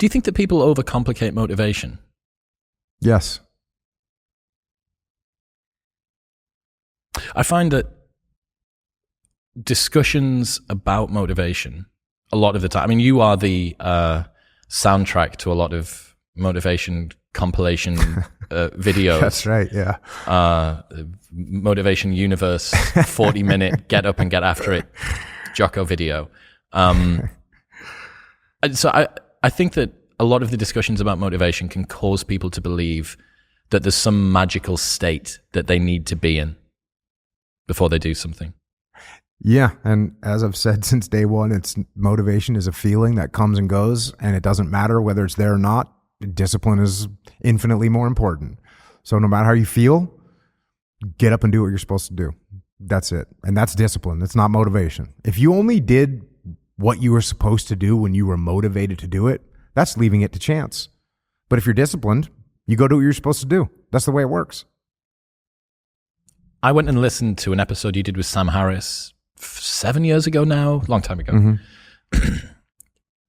Do you think that people overcomplicate motivation? Yes. I find that discussions about motivation, a lot of the time, I mean, you are the soundtrack to a lot of motivation compilation videos. That's right, yeah. Motivation Universe, 40-minute, get up and get after it, Jocko video. So I think that a lot of the discussions about motivation can cause people to believe that there's some magical state that they need to be in before they do something. Yeah, and as I've said since day one, motivation is a feeling that comes and goes, and it doesn't matter whether it's there or not. Discipline is infinitely more important. So no matter how you feel, get up and do what you're supposed to do. That's it. And that's discipline. It's not motivation. If you only did what you were supposed to do when you were motivated to do it, that's leaving it to chance. But if you're disciplined, you go do what you're supposed to do. That's the way it works. I went and listened to an episode you did with Sam Harris 7 years ago now, long time ago. Mm-hmm.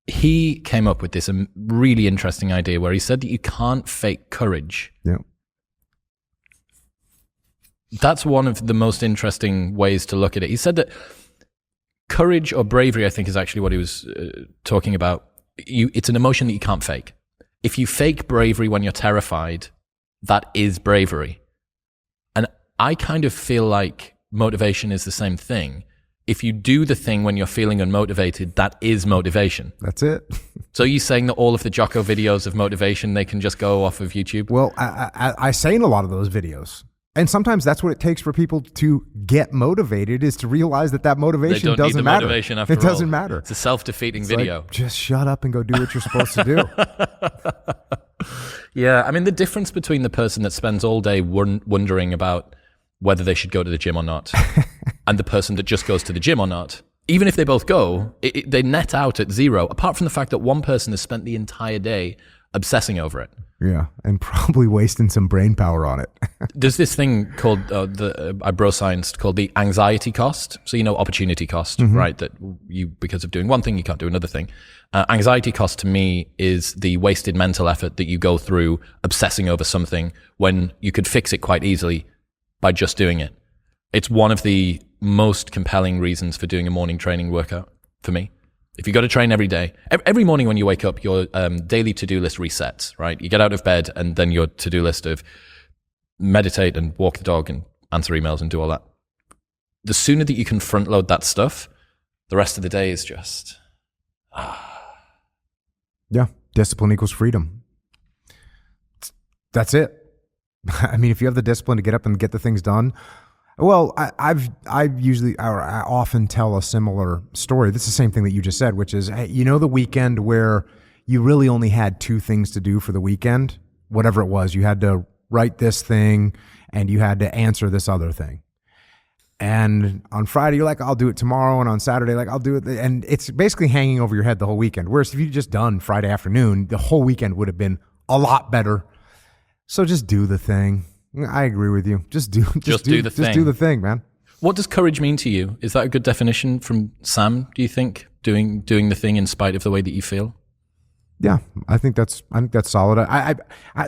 He came up with this really interesting idea where he said that you can't fake courage. Yeah. That's one of the most interesting ways to look at it. He said that courage or bravery, I think, is actually what he was talking about. It's an emotion that you can't fake. If you fake bravery when you're terrified, that is bravery. And I kind of feel like motivation is the same thing. If you do the thing when you're feeling unmotivated, that is motivation. That's it. So you're saying that all of the Jocko videos of motivation, they can just go off of YouTube? Well, I say in a lot of those videos, and sometimes that's what it takes for people to get motivated, is to realize that motivation doesn't matter. They don't need the motivation after all. It doesn't matter. It's a self-defeating video. Like, just shut up and go do what you're supposed to do. Yeah, I mean, the difference between the person that spends all day wondering about whether they should go to the gym or not, and the person that just goes to the gym or not, even if they both go, they net out at zero, apart from the fact that one person has spent the entire day obsessing over it. Yeah, and probably wasting some brain power on it. There's this thing called, I bro-scienced, called the anxiety cost. So, opportunity cost, mm-hmm. right? That you, because of doing one thing, you can't do another thing. Anxiety cost to me is the wasted mental effort that you go through obsessing over something when you could fix it quite easily by just doing it. It's one of the most compelling reasons for doing a morning training workout for me. If you got to train every day, every morning when you wake up, your daily to-do list resets, right? You get out of bed and then your to-do list of meditate and walk the dog and answer emails and do all that. The sooner that you can front load that stuff, the rest of the day is just... Yeah, discipline equals freedom. That's it. I mean, if you have the discipline to get up and get the things done, well, I often tell a similar story. This is the same thing that you just said, which is, hey, the weekend where you really only had two things to do for the weekend, whatever it was. You had to write this thing and you had to answer this other thing. And on Friday, you're like, I'll do it tomorrow. And on Saturday, like, I'll do it. And it's basically hanging over your head the whole weekend. Whereas if you'd just done Friday afternoon, the whole weekend would have been a lot better. So just do the thing. I agree with you. Just do the thing, man. What does courage mean to you? Is that a good definition from Sam, do you think? Doing the thing in spite of the way that you feel? Yeah, I think that's solid. I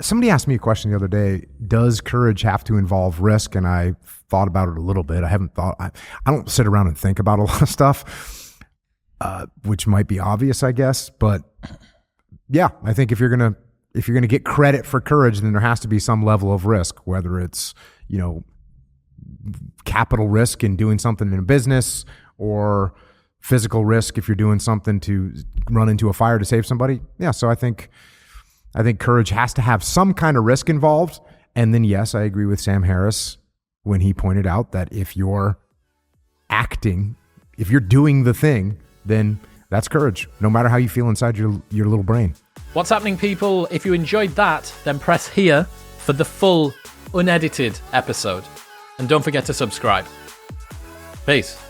somebody asked me a question the other day, does courage have to involve risk? And I thought about it a little bit. I don't sit around and think about a lot of stuff, which might be obvious, I guess. But yeah, I think if you're going to get credit for courage, then there has to be some level of risk, whether it's, capital risk in doing something in a business or physical risk if you're doing something to run into a fire to save somebody. Yeah, so I think courage has to have some kind of risk involved. And then, yes, I agree with Sam Harris when he pointed out that if you're acting, if you're doing the thing, then that's courage, no matter how you feel inside your little brain. What's happening, people? If you enjoyed that, then press here for the full, unedited episode. And don't forget to subscribe. Peace.